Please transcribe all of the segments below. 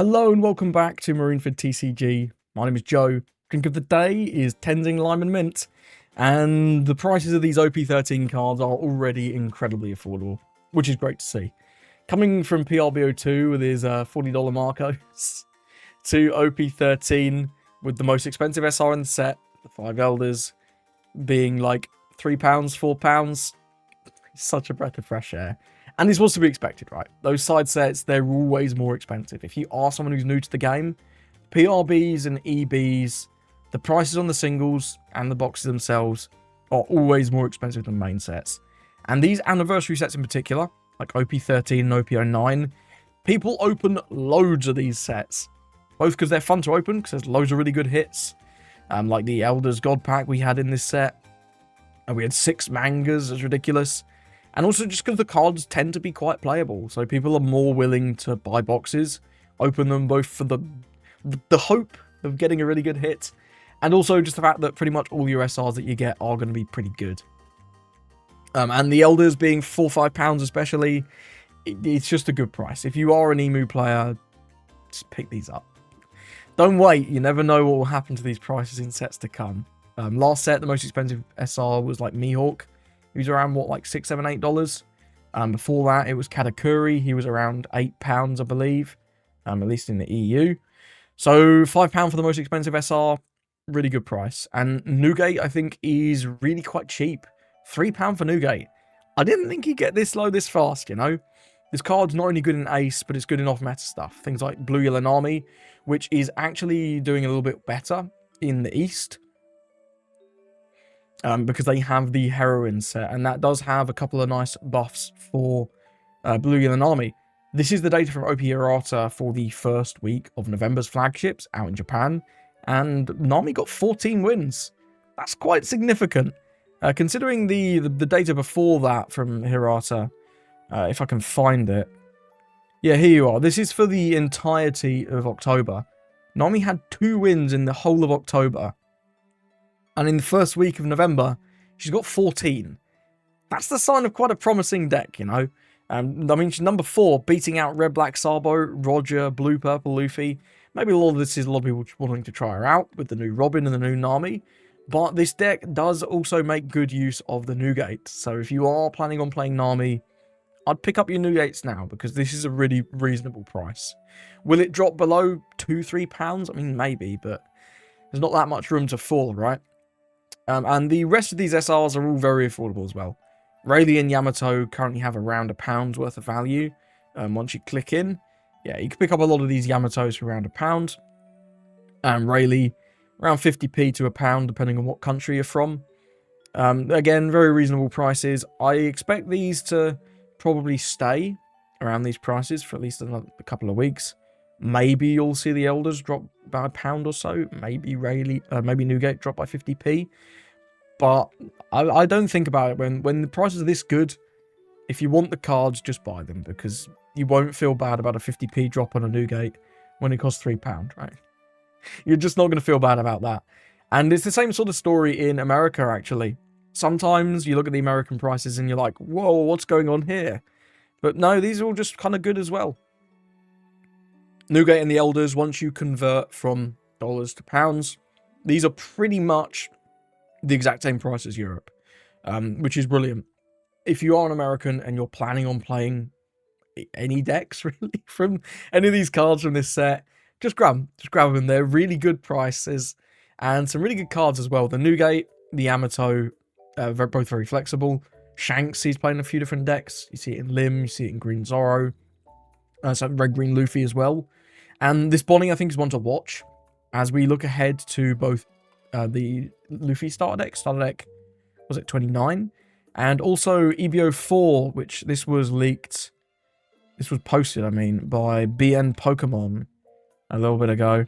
Hello and welcome back to Marineford TCG. My name is Joe. Drink of the day is Tenzing Lime and Mint. And the prices of these OP13 cards are already incredibly affordable, which is great to see. Coming from PRB02 with his $40 Marcos to OP13 with the most expensive SR in the set, the 5 Elders, being like £3, £4. Such a breath of fresh air. And this was to be expected, right? Those side sets, they're always more expensive. If you are someone who's new to the game, PRBs and EBs, the prices on the singles and the boxes themselves are always more expensive than main sets. And these anniversary sets in particular, like OP13 and OP09, people open loads of these sets. Both because they're fun to open, because there's loads of really good hits. Like the Elders God Pack we had in this set. And we had 6 mangas, it's ridiculous. And also just because the cards tend to be quite playable. So people are more willing to buy boxes, open them both for the hope of getting a really good hit, and also just the fact that pretty much all your SRs that you get are going to be pretty good. And the Elders being £4 or £5 especially, it's just a good price. If you are an EMU player, just pick these up. Don't wait, you never know what will happen to these prices in sets to come. Last set, the most expensive SR was like Mihawk. He was around, what, like $6, $7, $8? Before that, it was Katakuri. He was around £8, I believe, at least in the EU. So £5 for the most expensive SR, really good price. And Newgate, I think, is really quite cheap. £3 for Newgate. I didn't think he'd get this low this fast, you know? This card's not only good in Ace, but it's good in off-meta stuff. Things like Blue Yellow Army, which is actually doing a little bit better in the East. Because they have the Heroine set, and that does have a couple of nice buffs for Blue Yellow Army. This is the data from OP Errata for the first week of November's flagships out in Japan, and Nami got 14 wins. That's quite significant. Considering the data before that from Hirata, if I can find it. Yeah, here you are. This is for the entirety of October. Nami had 2 wins in the whole of October. And in the first week of November, she's got 14. That's the sign of quite a promising deck, you know. I mean, she's number 4, beating out Red Black Sabo, Roger, Blue Purple Luffy. Maybe a lot of this is a lot of people wanting to try her out with the new Robin and the new Nami. But this deck does also make good use of the Newgate. So if you are planning on playing Nami, I'd pick up your Newgates now, because this is a really reasonable price. Will it drop below £2, £3? I mean, maybe, but there's not that much room to fall, right? And the rest of these SRs are all very affordable as well. Rayleigh and Yamato currently have around £1 worth of value. Once you click in, yeah, you can pick up a lot of these Yamatos for around £1. And Rayleigh, around 50p to £1, depending on what country you're from. Again, very reasonable prices. I expect these to probably stay around these prices for at least a couple of weeks. Maybe you'll see the Elders drop by £1 or so. Maybe Rayleigh, maybe Newgate drop by 50p. But I don't think about it when the prices are this good. If you want the cards, just buy them, because you won't feel bad about a 50p drop on a Newgate when it costs £3, right? You're just not going to feel bad about that. And it's the same sort of story in America, actually. Sometimes you look at the American prices and you're like, whoa, what's going on here? But no, these are all just kind of good as well. Newgate and the Elders, once you convert from dollars to pounds, these are pretty much the exact same price as Europe, which is brilliant. If you are an American and you're planning on playing any decks, really, from any of these cards from this set, just grab them. Just grab them. They're really good prices and some really good cards as well. The Newgate, the Yamato, they're both very flexible. Shanks, he's playing a few different decks. You see it in Lim, you see it in Green Zoro. So Red-Green Luffy as well. And this Bonnie, I think, is one to watch as we look ahead to both the Luffy starter deck, was it 29? And also EBO4, which this was leaked, this was posted, I mean, by BN Pokemon a little bit ago.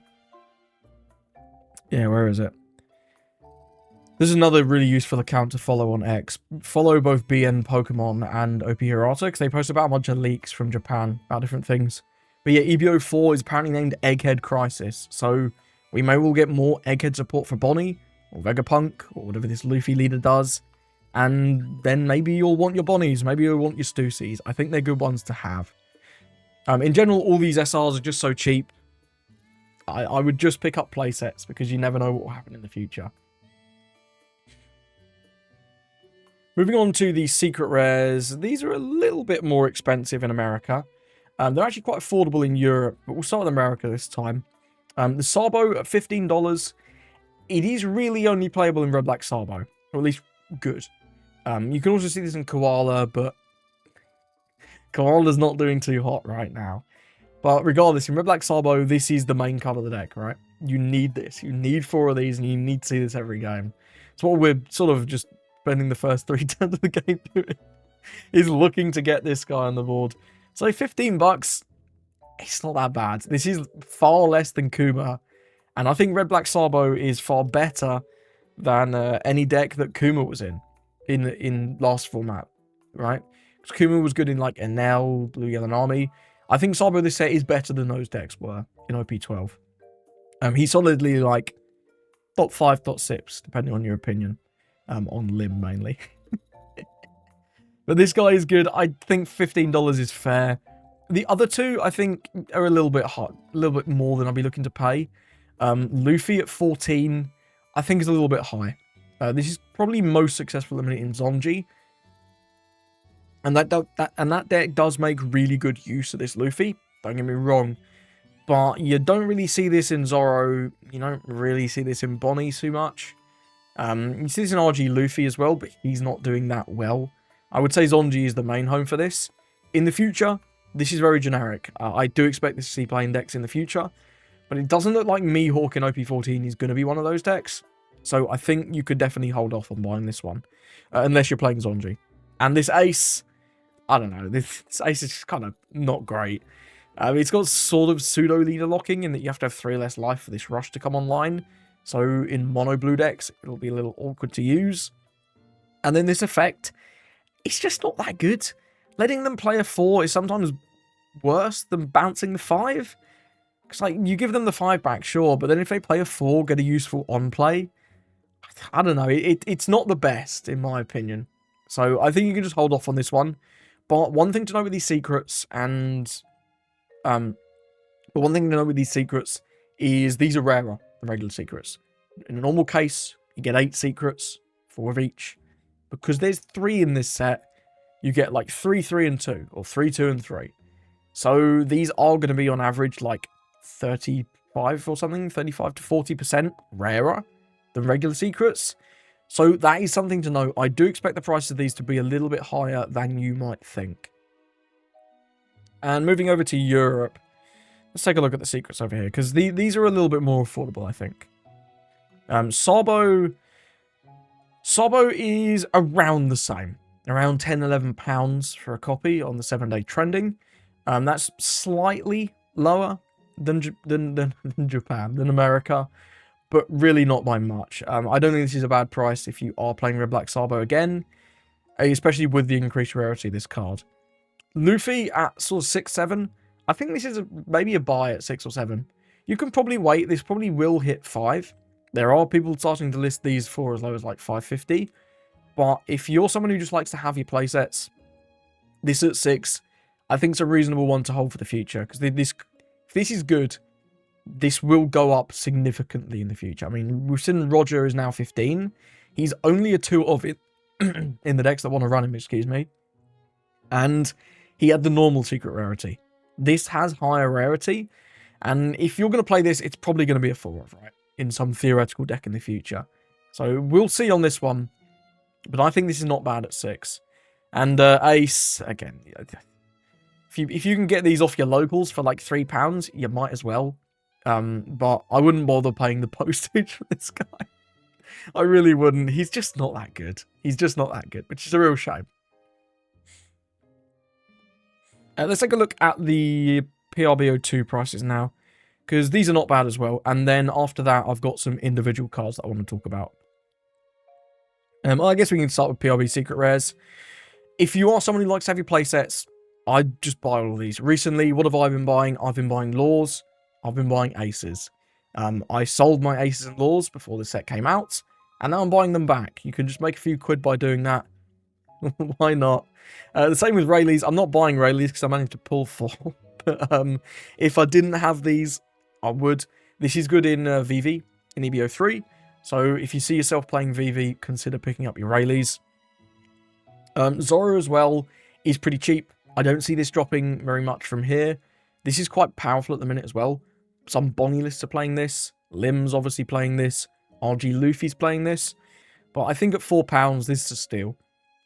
Yeah, where is it? This is another really useful account to follow on X. Follow both BN Pokemon and OP Hirata, because they post about a bunch of leaks from Japan about different things. But yeah, EBO4 is apparently named Egghead Crisis, so we may well get more Egghead support for Bonnie, or Vegapunk, or whatever this Luffy leader does. And then maybe you'll want your Bonnies, maybe you'll want your Stussies. I think they're good ones to have. In general, all these SRs are just so cheap. I would just pick up playsets because you never know what will happen in the future. Moving on to the secret rares. These are a little bit more expensive in America. They're actually quite affordable in Europe, but we'll start with America this time. The Sabo at $15. It is really only playable in Red Black Sabo, or at least good. You can also see this in Koala, but Koala's not doing too hot right now. But regardless, in Red Black Sabo, this is the main card of the deck, right? You need this. You need 4 of these, and you need to see this every game. It's what we're sort of just spending the first 3 turns of the game doing, is looking to get this guy on the board. So $15, it's not that bad. This is far less than Kuma, and I think Red Black Sabo is far better than any deck that Kuma was in last format, right? Because Kuma was good in like Enel, Blue Yellow Army. I think Sabo this set is better than those decks were in OP12. He's solidly like top 5, top 6, depending on your opinion. On Limb mainly. But this guy is good. I think $15 is fair. The other two, I think, are a little bit hot, a little bit more than I'll be looking to pay. Luffy at 14, I think is a little bit high. This is probably most successful eliminate in Zonji. And that deck does make really good use of this Luffy. Don't get me wrong. But you don't really see this in Zoro. You don't really see this in Bonnie too much. You see this in RG Luffy as well, but he's not doing that well. I would say Zonji is the main home for this. In the future, this is very generic. I do expect this to see playing decks in the future. But it doesn't look like Mihawk in OP14 is going to be one of those decks. So I think you could definitely hold off on buying this one. Unless you're playing Zonji. And this Ace, I don't know. This Ace is just kind of not great. It's got sort of pseudo-leader locking in that you have to have 3 less life for this rush to come online. So in mono blue decks, it'll be a little awkward to use. And then this effect, it's just not that good. Letting them play a 4 is sometimes worse than bouncing the 5. Because like, you give them the 5 back, sure, but then if they play a 4, get a useful on-play, I don't know, it's not the best, in my opinion. So I think you can just hold off on this one. But one thing to know with these secrets, is these are rarer than regular secrets. In a normal case, you get 8 secrets, 4 of each. Because there's 3 in this set, you get like 3, 3, and 2, or 3, 2, and 3. So these are going to be on average like 35 or something, 35 to 40% rarer than regular secrets. So that is something to know. I do expect the price of these to be a little bit higher than you might think. And moving over to Europe, let's take a look at the secrets over here, because these are a little bit more affordable, I think. Sabo is around the same. Around £10-11 for a copy on the 7-day trending. That's slightly lower than Japan, than America, but really not by much. I don't think this is a bad price if you are playing Red Black Sabo again, especially with the increased rarity of this card. Luffy at sort of 6, 7. I think this is maybe a buy at 6 or 7. You can probably wait. This probably will hit 5. There are people starting to list these for as low as like 550. But if you're someone who just likes to have your playsets, this at 6, I think it's a reasonable one to hold for the future. Because if this is good, this will go up significantly in the future. I mean, we've seen Roger is now 15. He's only a 2 of it in the decks that want to run him, excuse me. And he had the normal secret rarity. This has higher rarity. And if you're going to play this, it's probably going to be a 4 of, right? In some theoretical deck in the future. So we'll see on this one. But I think this is not bad at 6. And Ace, again, if you can get these off your locals for like £3, you might as well. But I wouldn't bother paying the postage for this guy. I really wouldn't. He's just not that good. He's just not that good, which is a real shame. Let's take a look at the PRB02 prices now, because these are not bad as well. And then after that, I've got some individual cards that I want to talk about. I guess we can start with PRB Secret Rares. If you are someone who likes heavy playsets, I'd just buy all of these. Recently, what have I been buying? I've been buying Laws. I've been buying Aces. I sold my Aces and Laws before the set came out, and now I'm buying them back. You can just make a few quid by doing that. Why not? The same with Rayleighs. I'm not buying Rayleighs because I managed to pull 4. But if I didn't have these, I would. This is good in VV, in EBO3. So if you see yourself playing VV, consider picking up your Rayleighs. Zoro as well is pretty cheap. I don't see this dropping very much from here. This is quite powerful at the minute as well. Some Bonnie lists are playing this. Lim's obviously playing this. RG Luffy's playing this. But I think at £4, this is a steal.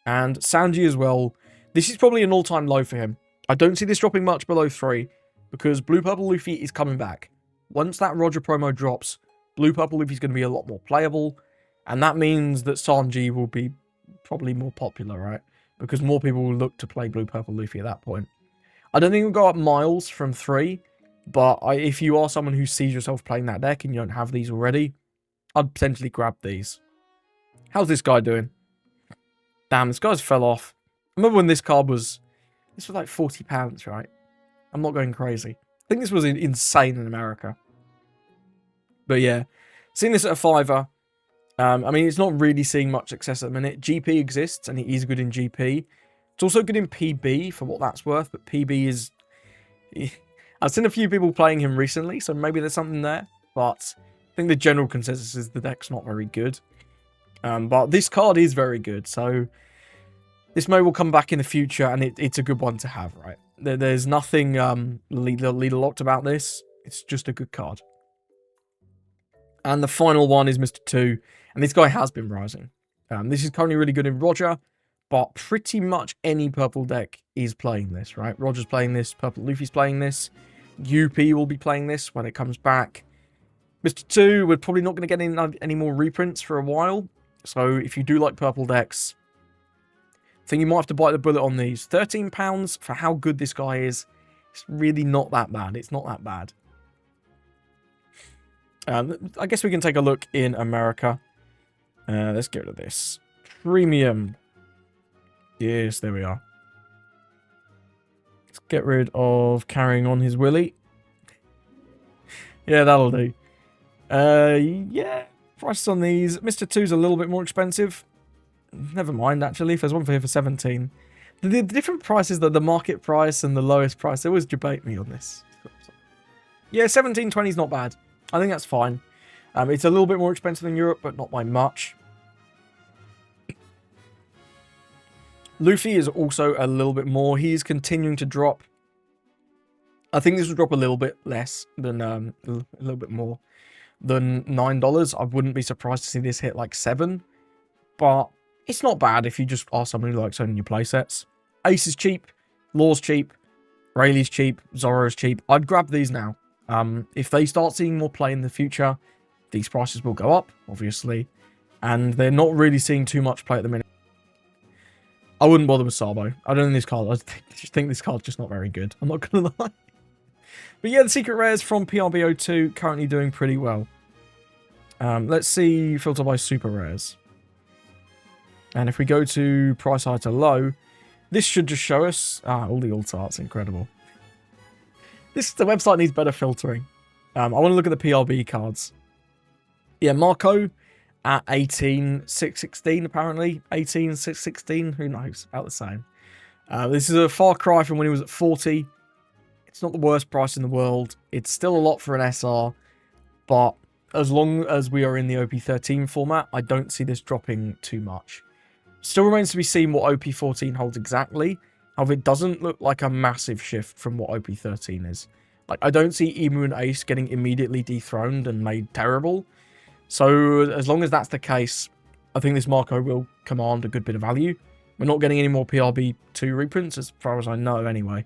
And Sanji as well. This is probably an all-time low for him. I don't see this dropping much below 3. Because Blue Purple Luffy is coming back. Once that Roger promo drops, Blue Purple Luffy is going to be a lot more playable. And that means that Sanji will be probably more popular, right? Because more people will look to play Blue Purple Luffy at that point. I don't think it'll go up miles from 3. But if you are someone who sees yourself playing that deck and you don't have these already, I'd potentially grab these. How's this guy doing? Damn, this guy's fell off. I remember when this card was... This was like £40, right? I'm not going crazy. I think this was insane in America. But yeah, seeing this at a £5. I mean, it's not really seeing much success at the minute. GP exists, and it is good in GP. It's also good in PB, for what that's worth, but PB is... I've seen a few people playing him recently, so maybe there's something there, but I think the general consensus is the deck's not very good. But this card is very good, so this may well come back in the future, and it's a good one to have, right? There's nothing leader locked about this. It's just a good card. And the final one is Mr. 2, and this guy has been rising. This is currently really good in Roger, but pretty much any purple deck is playing this, right? Roger's playing this, Purple Luffy's playing this, UP will be playing this when it comes back. Mr. 2, we're probably not going to get any more reprints for a while, so if you do like purple decks, I think you might have to bite the bullet on these. £13 for how good this guy is, it's really not that bad. It's not that bad. I guess we can take a look in America. Let's get rid of this. Premium. Yes, there we are. Let's get rid of carrying on his Willy. Yeah, that'll do. Yeah, prices on these. Mr. 2's a little bit more expensive. Never mind, actually, if there's one for here for 17. The different prices, the market price and the lowest price, they always debate me on this. Yeah, 17.20 is not bad. I think that's fine. It's a little bit more expensive than Europe, but not by much. Luffy is also a little bit more. He is continuing to drop. I think this will drop a little bit less than, a little bit more than $9. I wouldn't be surprised to see this hit like 7. But it's not bad if you just are someone who likes owning your playsets. Ace is cheap. Law's cheap. Rayleigh's cheap. Zoro's cheap. I'd grab these now. If they start seeing more play in the future, these prices will go up, obviously. And they're not really seeing too much play at the minute. I wouldn't bother with Sabo. I don't think this card... I just think this card's just not very good. I'm not going to lie. But yeah, the secret rares from PRB02 currently doing pretty well. Let's see filter by super rares. And if we go to price high to low, this should just show us... all the alt art's incredible. The website needs better filtering. I want to look at the PRB cards. Yeah, Marco at 18,616 apparently. 18,616, who knows? About the same. This is a far cry from when he was at 40. It's not the worst price in the world. It's still a lot for an SR. But as long as we are in the OP13 format, I don't see this dropping too much. Still remains to be seen what OP14 holds exactly. However, it doesn't look like a massive shift from what OP13 is. Like, I don't see Emu and Ace getting immediately dethroned and made terrible. So, as long as that's the case, I think this Marco will command a good bit of value. We're not getting any more PRB2 reprints, as far as I know, anyway.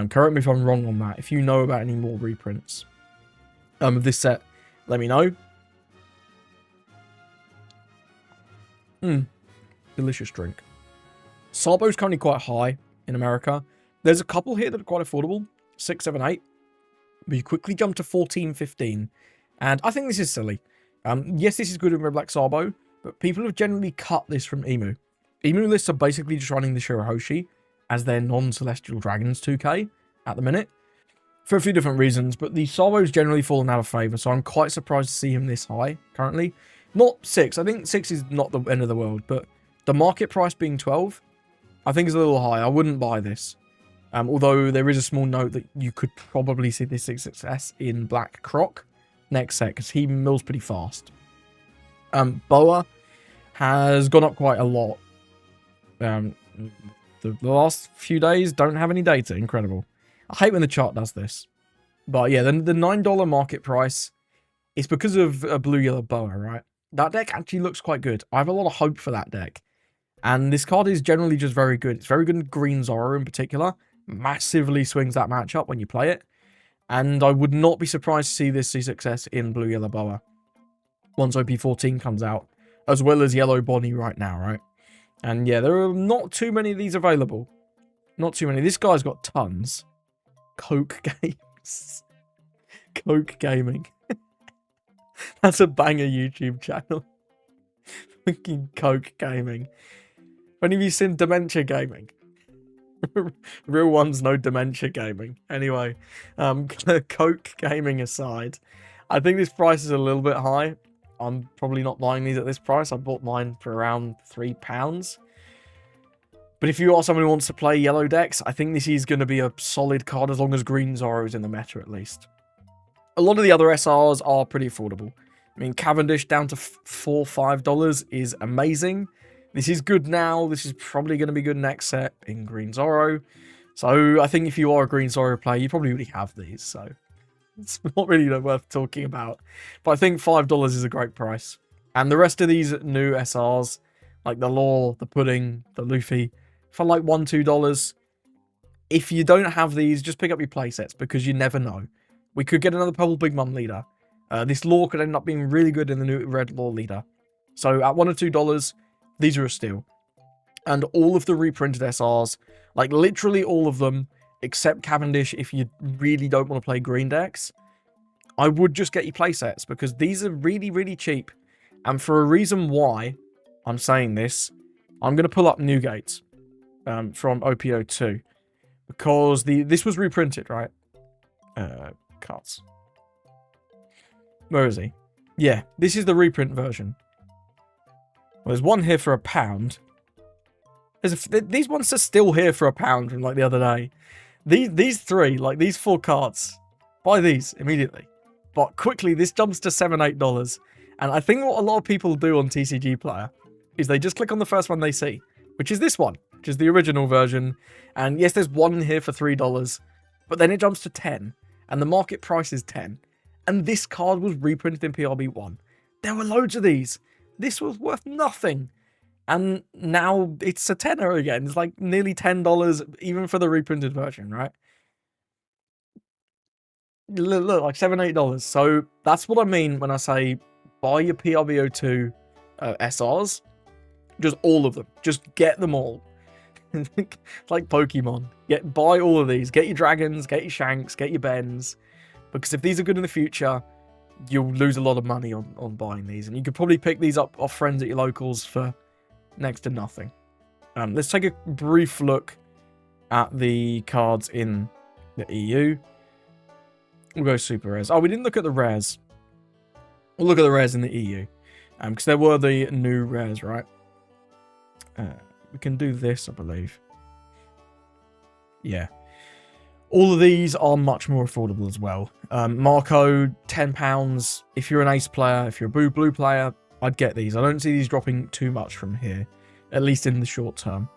Correct me if I'm wrong on that. If you know about any more reprints of this set, let me know. Delicious drink. Sabo's currently quite high in America. There's a couple here that are quite affordable. 6, 7, 8. But you quickly jump to 14, 15. And I think this is silly. Yes, this is good in Red Black Sabo, but people have generally cut this from Emu. Emu lists are basically just running the Shirahoshi as their non-Celestial Dragons 2K at the minute. For a few different reasons, but the Sabo's generally fallen out of favour, so I'm quite surprised to see him this high currently. Not 6. I think 6 is not the end of the world, but the market price being 12, I think is a little high. I wouldn't buy this. Although there is a small note that you could probably see this success in Black Croc, next set because he mills pretty fast. Boa has gone up quite a lot. The last few days don't have any data. Incredible. I hate when the chart does this. But yeah, the $9 market price is because of a blue-yellow Boa, right? That deck actually looks quite good. I have a lot of hope for that deck. And this card is generally just very good. It's very good in Green Zoro in particular. Massively swings that matchup when you play it. And I would not be surprised to see this see success in blue-yellow Boa once OP13 comes out, as well as Yellow Bonnie right now, right? And yeah, there are not too many of these available. Not too many. This guy's got tons. Coke Games. Coke Gaming. That's a banger YouTube channel. Fucking Coke Gaming. When have you seen Dementia Gaming? Real ones know Dementia Gaming. Anyway, Coke Gaming aside, I think this price is a little bit high. I'm probably not buying these at this price. I bought mine for around £3. But if you are someone who wants to play yellow decks, I think this is going to be a solid card as long as Green Zoro is in the meta at least. A lot of the other SRs are pretty affordable. I mean, Cavendish down to $4, $5 is amazing. This is good now. This is probably going to be good next set in Green Zoro. So I think if you are a Green Zoro player, you probably already have these. So it's not really worth talking about. But I think $5 is a great price. And the rest of these new SRs, like the Law, the Pudding, the Luffy, for like $1, $2. If you don't have these, just pick up your playsets because you never know. We could get another Purple Big Mum leader. This Law could end up being really good in the new Red Law leader. So at $1 or $2, these are a steal. And all of the reprinted SRs, like literally all of them, except Cavendish if you really don't want to play green decks, I would just get your playsets because these are really, really cheap. And for a reason why I'm saying this, I'm going to pull up Newgate from OP02 because this was reprinted, right? Cards. Where is he? Yeah, this is the reprint version. Well, there's one here for £1. These ones are still here for £1 from like the other day. These three, like these 4 cards, buy these immediately. But quickly, this jumps to $7, $8. And I think what a lot of people do on TCG Player is they just click on the first one they see, which is this one, which is the original version. And yes, there's one here for $3, but then it jumps to 10, and the market price is 10. And this card was reprinted in PRB1. There were loads of these. This was worth nothing. And now it's a tenner again. It's like nearly $10 even for the reprinted version, right? Look, like $7, $8. So that's what I mean when I say buy your PRB02 SRs. Just all of them. Just get them all. Like Pokemon. Buy all of these. Get your dragons, get your shanks, get your bens. Because if these are good in the future, you'll lose a lot of money on buying these. And you could probably pick these up off friends at your locals for next to nothing. Let's take a brief look at the cards in the EU. We'll go super rares. Oh, we didn't look at the rares. We'll look at the rares in the EU. Because there were the new rares, right? We can do this, I believe. Yeah. All of these are much more affordable as well. Marco, £10. If you're an ace player, if you're a blue player, I'd get these. I don't see these dropping too much from here, at least in the short term.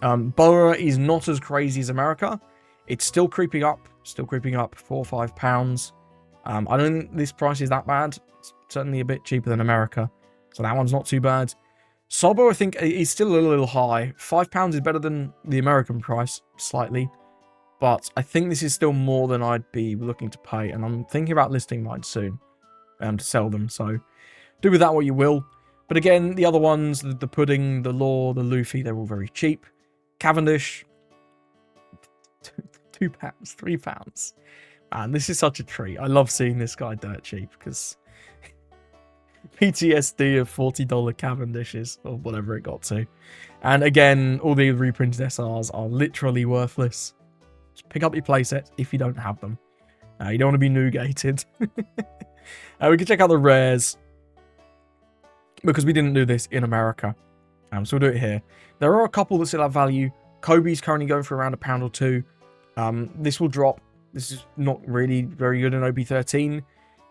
Boa is not as crazy as America. It's still creeping up, £4 or £5. I don't think this price is that bad. It's certainly a bit cheaper than America, so that one's not too bad. Sobo, I think, is still a little high. £5 is better than the American price, slightly. But I think this is still more than I'd be looking to pay. And I'm thinking about listing mine soon to sell them. So do with that what you will. But again, the other ones, the Pudding, the Law, the Luffy, they're all very cheap. Cavendish, £2, £3. Man, this is such a treat. I love seeing this guy dirt cheap because PTSD of $40 Cavendishes or whatever it got to. And again, all the reprinted SRs are literally worthless. Just pick up your playsets if you don't have them. You don't want to be new-gated. We can check out the rares because we didn't do this in America. So we'll do it here. There are a couple that still have value. Kobe's currently going for around £1 or £2. This will drop. This is not really very good in OP13.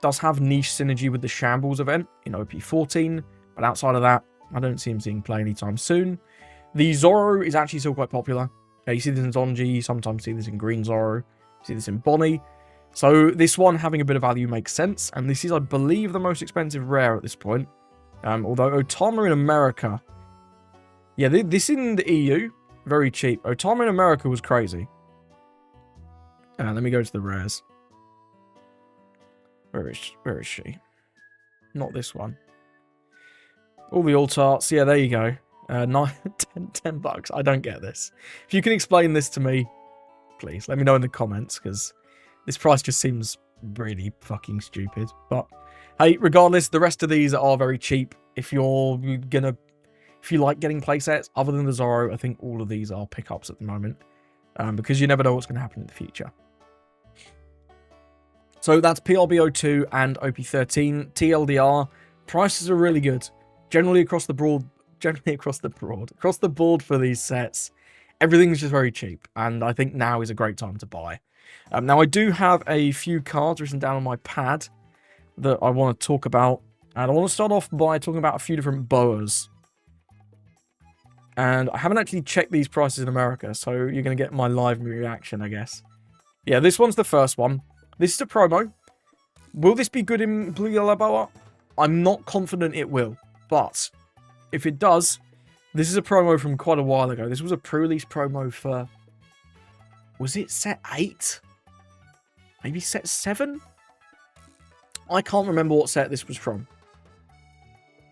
Does have niche synergy with the Shambles event in OP14, but outside of that, I don't see him seeing play anytime soon. The Zoro is actually still quite popular. You see this in Zonji, you sometimes see this in Green Zoro, you see this in Bonnie. So this one having a bit of value makes sense, and this is, I believe, the most expensive rare at this point. Although Otama in America, yeah, this in the EU, very cheap. Otama in America was crazy. Let me go to the rares. Where is she? Not this one. All the alt arts, yeah, there you go. 10 bucks. I don't get this. If you can explain this to me, please let me know in the comments, because this price just seems really fucking stupid. But hey, regardless, the rest of these are very cheap. If you like getting playsets other than the Zoro, I think all of these are pickups at the moment, because you never know what's going to happen in the future. So that's PRB02 and OP13 TLDR. Prices are really good, generally across the board for these sets. Everything's just very cheap, and I think now is a great time to buy. Now I do have a few cards written down on my pad that I want to talk about, and I want to start off by talking about a few different boas. And I haven't actually checked these prices in America, so you're going to get my live reaction, I guess. Yeah, this one's the first one. This is a promo. Will this be good in Blue Yellow Boa? I'm not confident it will, but if it does, this is a promo from quite a while ago. This was a pre-release promo for... Was it set 8? Maybe set 7? I can't remember what set this was from.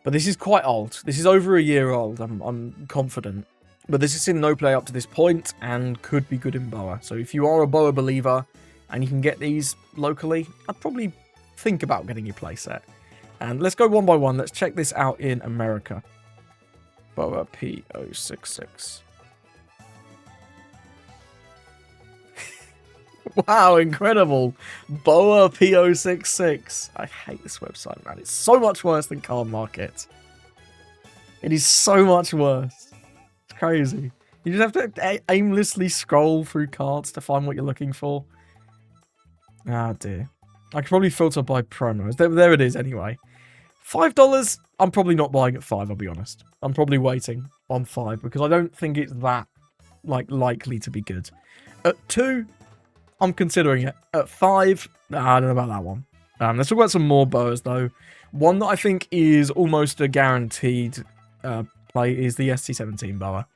But this is quite old. This is over a year old, I'm confident. But this is in no play up to this point and could be good in Boa. So if you are a Boa believer and you can get these locally, I'd probably think about getting your playset. And let's go one by one. Let's check this out in America. Boa P066. Wow, incredible. Boa P066. I hate this website, man. It's so much worse than Card Market. It is so much worse. It's crazy. You just have to aimlessly scroll through cards to find what you're looking for. Ah, dear. I could probably filter by promos. There it is anyway. $5, I'm probably not buying at 5, I'll be honest. I'm probably waiting on 5 because I don't think it's that likely to be good. At 2, I'm considering it. At 5, nah, I don't know about that one. Let's talk about some more boas though. One that I think is almost a guaranteed play is the ST17 boa.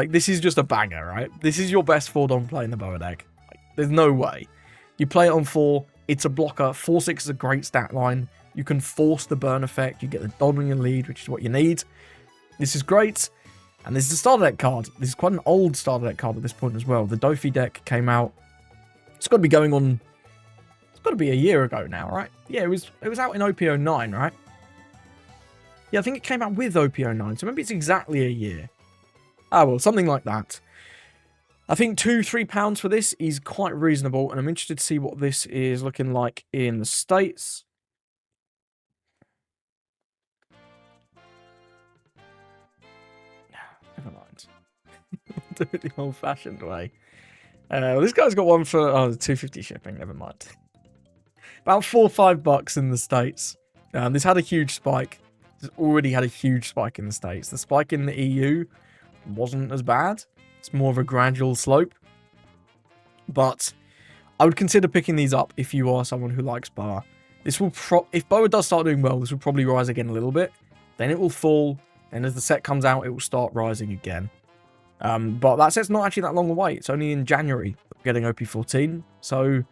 This is just a banger, right? This is your best 4-don play in the boa deck. There's no way. You play it on 4, it's a blocker. 4/6 is a great stat line. You can force the burn effect. You get the Don in your lead, which is what you need. This is great. And this is a starter deck card. This is quite an old starter deck card at this point as well. The Dofi deck came out. It's got to be going on. It's got to be a year ago now, right? Yeah, it was out in OP09, right? Yeah, I think it came out with OP09, so maybe it's exactly a year. Ah, well, something like that. I think £2-3 for this is quite reasonable, and I'm interested to see what this is looking like in the States. Never mind. Do it the old-fashioned way. This guy's got one for $2.50 shipping. Never mind. About $4 or $5 in the States. This had a huge spike. This already had a huge spike in the States. The spike in the EU wasn't as bad. It's more of a gradual slope. But I would consider picking these up if you are someone who likes Boa. This will if Boa does start doing well, this will probably rise again a little bit. Then it will fall. And as the set comes out, it will start rising again. But that set's not actually that long away. It's only in January, getting OP14. So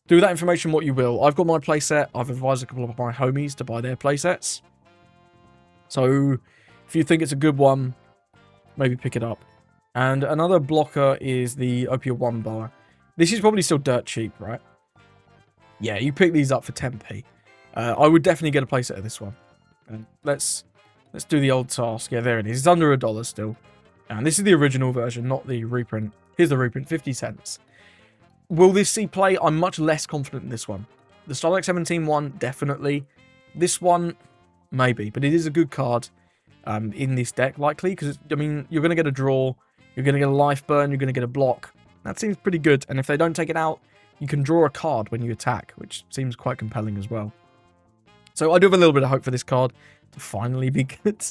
do with that information what you will. I've got my playset. I've advised a couple of my homies to buy their playsets. So if you think it's a good one, maybe pick it up. And another blocker is the OP1 Boa. This is probably still dirt cheap, right? Yeah, you pick these up for 10p. I would definitely get a playset of this one. And let's do the old task. Yeah, there it is. It's under $1 still. And this is the original version, not the reprint. Here's the reprint, 50 cents. Will this see play? I'm much less confident in this one. The Starlight 17 one, definitely. This one, maybe. But it is a good card in this deck, likely. Because, I mean, you're going to get a draw. You're going to get a life burn. You're going to get a block. That seems pretty good. And if they don't take it out, you can draw a card when you attack, which seems quite compelling as well. So I do have a little bit of hope for this card to finally be good.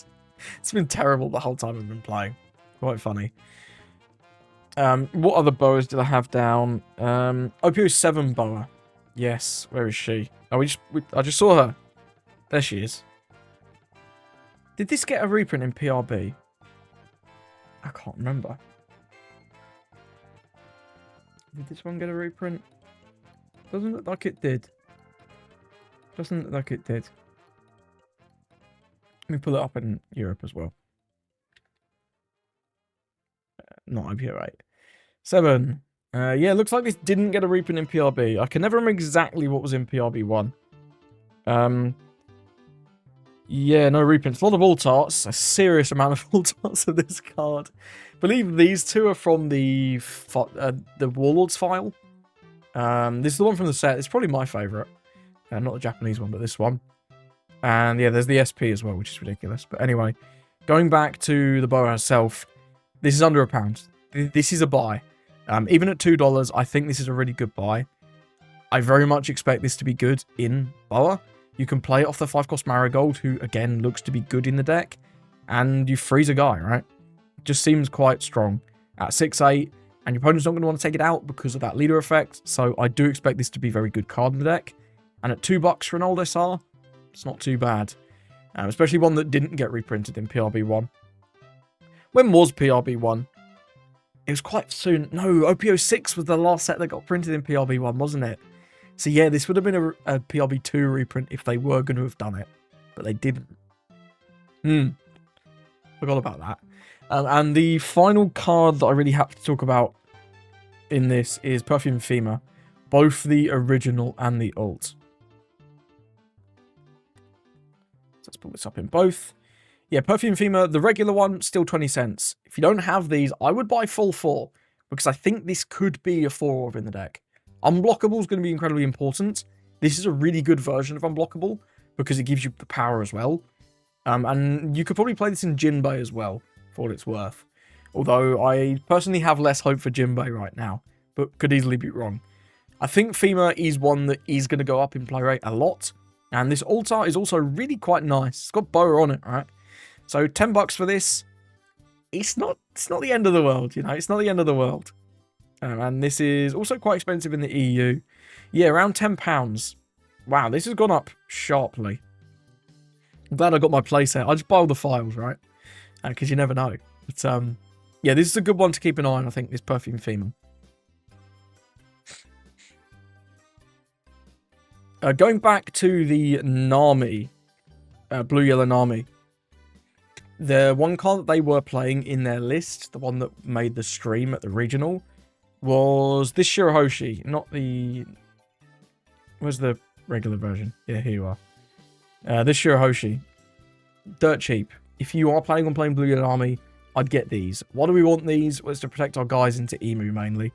It's been terrible the whole time I've been playing. Quite funny. What other boas did I have down? OP07 boa. Yes, where is she? Oh, I just saw her. There she is. Did this get a reprint in PRB? I can't remember. Did this one get a reprint? Doesn't look like it did. Doesn't look like it did. Let me pull it up in Europe as well. Not OP08. 7. Yeah, looks like this didn't get a reprint in PRB. I can never remember exactly what was in PRB1. Yeah, no reprints. A lot of alt arts. A serious amount of alt arts of this card. I believe these two are from the Warlords file. This is the one from the set. It's probably my favourite. Not the Japanese one, but this one. And yeah, there's the SP as well, which is ridiculous. But anyway, going back to the boa herself, this is under £1. This is a buy. Even at $2, I think this is a really good buy. I very much expect this to be good in boa. You can play it off the 5-cost Marigold, who again looks to be good in the deck, and you freeze a guy, right? Just seems quite strong at 6-8, and your opponent's not going to want to take it out because of that leader effect. So I do expect this to be a very good card in the deck. And at $2 for an old SR, it's not too bad. Especially one that didn't get reprinted in PRB1. When was PRB1? It was quite soon. No, OP06 was the last set that got printed in PRB1, wasn't it? So yeah, this would have been a PRB2 reprint if they were going to have done it. But they didn't. Forgot about that. And the final card that I really have to talk about in this is Perfume Femur. Both the original and the alt. Let's put this up in both. Yeah, Perfume Femur, the regular one, still 20 cents. If you don't have these, I would buy full 4. Because I think this could be a 4 in the deck. Unblockable is going to be incredibly important. This is a really good version of Unblockable. Because it gives you the power as well. And you could probably play this in Jinbei as well. For what it's worth. Although I personally have less hope for Jinbei right now. But could easily be wrong. I think Femur is one that is going to go up in play rate a lot. And this alt art is also really quite nice. It's got boa on it, right? So $10 for this. It's not the end of the world, you know. It's not the end of the world. And this is also quite expensive in the EU. Yeah, around £10. Wow, this has gone up sharply. I'm glad I got my playset. I just buy all the files, right? Because you never know. But yeah, this is a good one to keep an eye on, I think, this Perfume Femur. Going back to the Nami, Blue Yellow Nami, the one card that they were playing in their list, the one that made the stream at the regional, was this Shirahoshi, not the... Where's the regular version? Yeah, here you are. This Shirahoshi. Dirt cheap. If you are planning on playing Blue Yellow Army, I'd get these. Why do we want these? Well, it's to protect our guys into Emu mainly.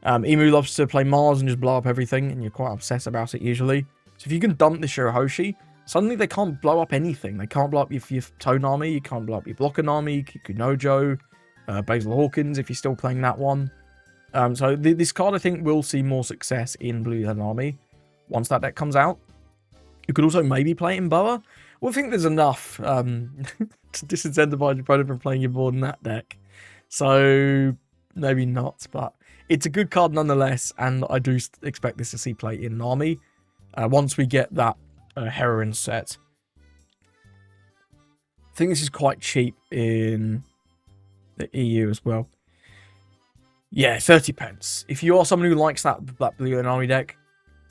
Emu loves to play Mars and just blow up everything, and you're quite obsessed about it usually. So if you can dump the Shirahoshi, suddenly they can't blow up anything. They can't blow up your Tone Army, you can't blow up your Blocker Army, Kikunojo, Basil Hawkins if you're still playing that one. So this card I think will see more success in Blue Yellow Army once that deck comes out. You could also maybe play it in Boa. Well, I think there's enough to disincentivize your opponent from playing your board in that deck. So maybe not, but it's a good card nonetheless, and I do expect this to see play in Army once we get that Heroine set. I think this is quite cheap in the EU as well. Yeah, 30 pence. If you are someone who likes that Blue and Army deck,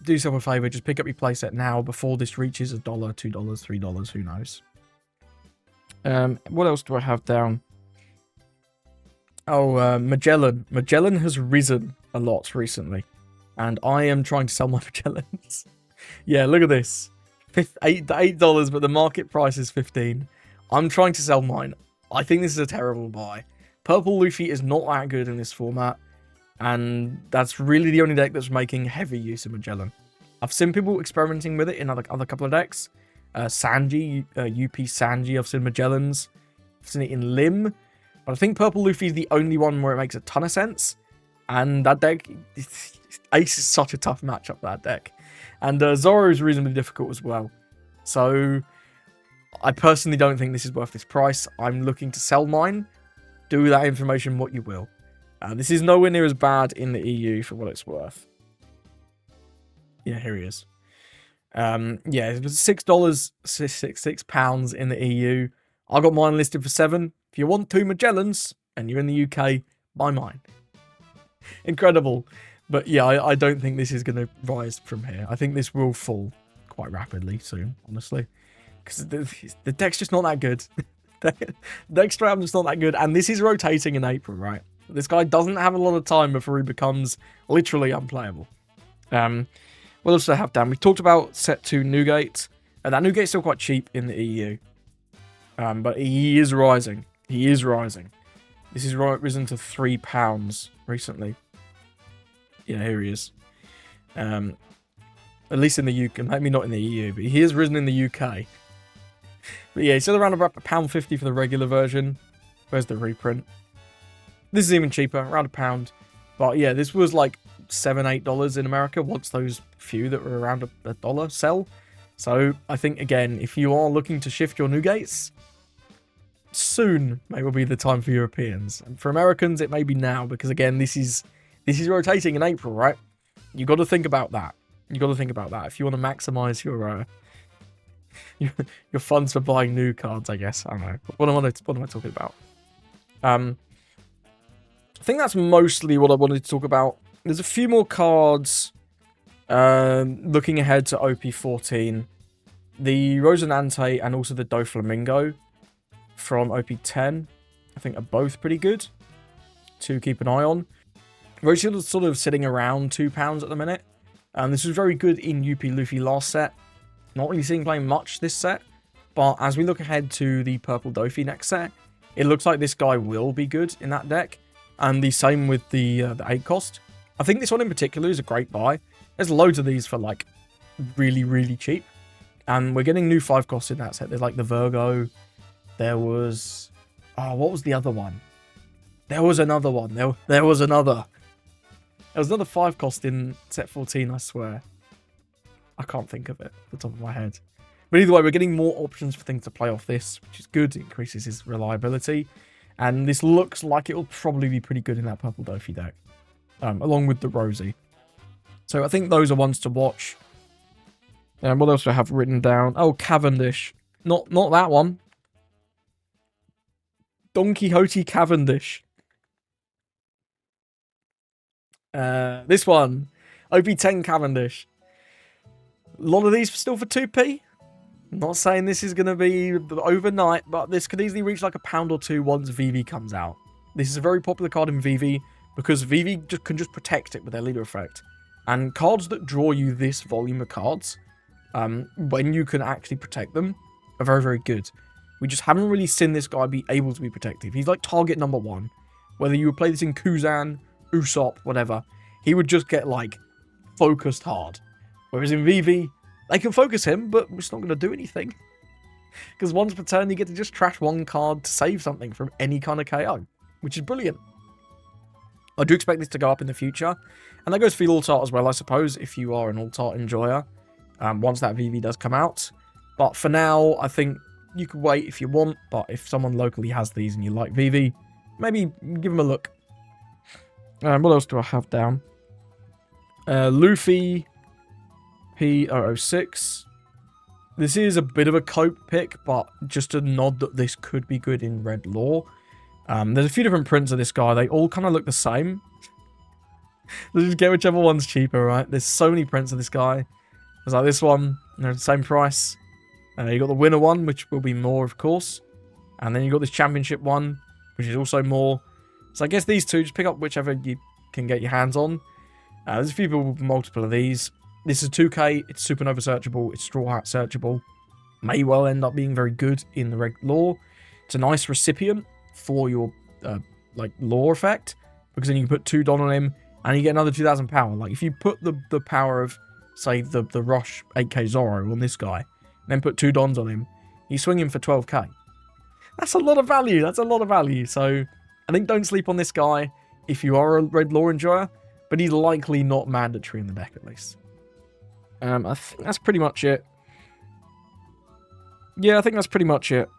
do yourself a favour, just pick up your playset now before this reaches $1, $2, $3, who knows. What else do I have down? Oh, Magellan. Magellan has risen a lot recently. And I am trying to sell my Magellans. Yeah, look at this. $8, but the market price is $15. I'm trying to sell mine. I think this is a terrible buy. Purple Luffy is not that good in this format. And that's really the only deck that's making heavy use of Magellan. I've seen people experimenting with it in other couple of decks. Sanji, UP Sanji, I've seen Magellans. I've seen it in Lim. But I think Purple Luffy is the only one where it makes a ton of sense. And that deck, Ace is such a tough matchup for that deck. And Zoro is reasonably difficult as well. So I personally don't think this is worth this price. I'm looking to sell mine. Do with that information what you will. This is nowhere near as bad in the EU for what it's worth. Yeah, here he is. Yeah, it was $6, £6 in the EU. I got mine listed for $7. If you want 2 Magellans and you're in the UK, buy mine. Incredible. But yeah, I don't think this is going to rise from here. I think this will fall quite rapidly soon, honestly. Because the deck's just not that good. The deck straight up just not that good. And this is rotating in April, right? This guy doesn't have a lot of time before he becomes literally unplayable. What else do I have down? We talked about set 2 Newgate. That Newgate's still quite cheap in the EU. But he is rising. He is rising. This is risen to £3 recently. Yeah, here he is. At least in the UK. Maybe not in the EU, but he has risen in the UK. But yeah, he's still around about £1.50 for the regular version. Where's the reprint? This is even cheaper, around £1. But yeah, this was like $7, $8 in America once those few that were around a dollar sell. So I think, again, if you are looking to shift your Newgates, soon may well be the time for Europeans. And for Americans, it may be now, because again, this is rotating in April, right? You got to think about that. You got to think about that if you want to maximize your funds for buying new cards, I guess. I don't know. What am I talking about? I think that's mostly what I wanted to talk about. There's a few more cards looking ahead to OP14. The Rosinante and also the Doflamingo from OP10, I think, are both pretty good to keep an eye on. Rosas sort of sitting around £2 at the minute. This was very good in UP Luffy last set. Not really seeing playing much this set, but as we look ahead to the Purple Dofi next set, it looks like this guy will be good in that deck. And the same with the 8 cost. I think this one in particular is a great buy. There's loads of these for like really, really cheap. And we're getting new 5 costs in that set. There's like the Virgo. There was... Oh, what was the other one? There was another one. There was another. There was another 5 cost in set 14, I swear. I can't think of it off the top of my head. But either way, we're getting more options for things to play off this, which is good. It increases his reliability. And this looks like it will probably be pretty good in that Purple Dofi deck. Along with the Rosie. So I think those are ones to watch. And what else do I have written down? Oh, Cavendish. Not that one. Don Quixote Cavendish. This one. OP10 Cavendish. A lot of these still for 2p. I'm not saying this is going to be overnight, but this could easily reach like £1 or £2 once VV comes out. This is a very popular card in VV because VV can just protect it with their leader effect. And cards that draw you this volume of cards, when you can actually protect them, are very, very good. We just haven't really seen this guy be able to be protective. He's like target number 1. Whether you would play this in Kuzan, Usopp, whatever, he would just get like focused hard. Whereas in VV, they can focus him, but it's not going to do anything. Because once per turn, you get to just trash one card to save something from any kind of KO, which is brilliant. I do expect this to go up in the future. And that goes for the alt-art as well, I suppose, if you are an alt-art enjoyer, once that VV does come out. But for now, I think you could wait if you want, but if someone locally has these and you like VV, maybe give them a look. What else do I have down? Luffy P006. This is a bit of a cope pick, but just a nod that this could be good in red lore. There's a few different prints of this guy. They all kind of look the same. So just get whichever one's cheaper, right? There's so many prints of this guy. There's like this one. They're the same price. You got the winner one, which will be more, of course. And then you got this championship one, which is also more. So I guess these two, just pick up whichever you can get your hands on. There's a few people with multiple of these. This is 2k. It's Supernova searchable. It's Straw Hat searchable. May well end up being very good in the red lore. It's a nice recipient for your like lore effect, because then you can put 2 Don on him and you get another 2,000 power. Like if you put the power of, say, the Rush 8k Zoro on this guy, and then put 2 Dons on him, you swing him for 12k. That's a lot of value. That's a lot of value. So I think don't sleep on this guy. if you are a red lore enjoyer, but he's likely not mandatory in the deck at least. I think that's pretty much it. Yeah, I think that's pretty much it.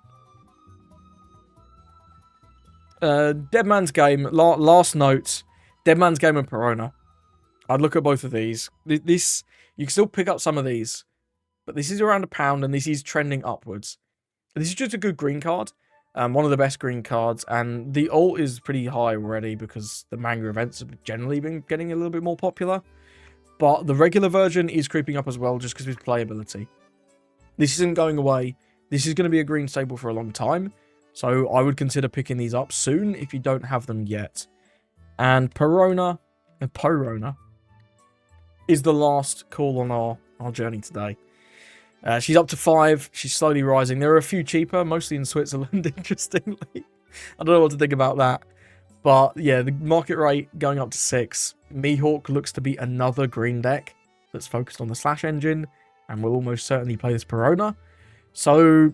Dead Man's Game, last note, Dead Man's Game and Perona. I'd look at both of these. This, you can still pick up some of these, but this is around £1 and this is trending upwards. This is just a good green card. One of the best green cards, and the ult is pretty high already because the manga events have generally been getting a little bit more popular. But the regular version is creeping up as well just because of its playability. This isn't going away. This is going to be a green staple for a long time. So I would consider picking these up soon if you don't have them yet. And Perona is the last call on our journey today. She's up to 5. She's slowly rising. There are a few cheaper, mostly in Switzerland, interestingly. I don't know what to think about that. But yeah, the market rate going up to 6. Mihawk looks to be another green deck that's focused on the Slash engine and will almost certainly play this Perona. So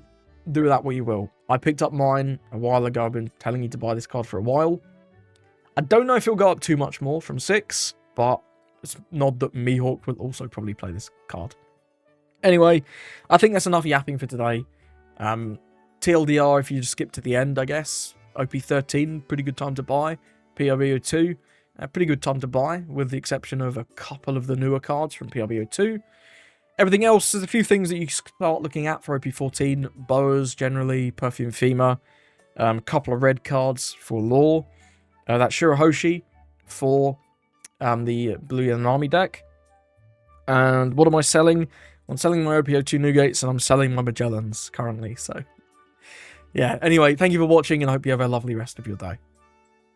do with that what you will. I picked up mine a while ago. I've been telling you to buy this card for a while. I don't know if it'll go up too much more from 6, but it's nod that Mihawk will also probably play this card. Anyway, I think that's enough yapping for today. TLDR, if you just skip to the end, I guess. OP13, pretty good time to buy. PRB02, pretty good time to buy, with the exception of a couple of the newer cards from PRB02. Everything else, there's a few things that you start looking at for OP14. Boas, generally, Perfume Fema. A couple of red cards for lore. That Shirahoshi for the Blue Yellow Army deck. And what am I selling? I'm selling my OP02 Newgates and I'm selling my Magellans currently. So, yeah. Anyway, thank you for watching and I hope you have a lovely rest of your day.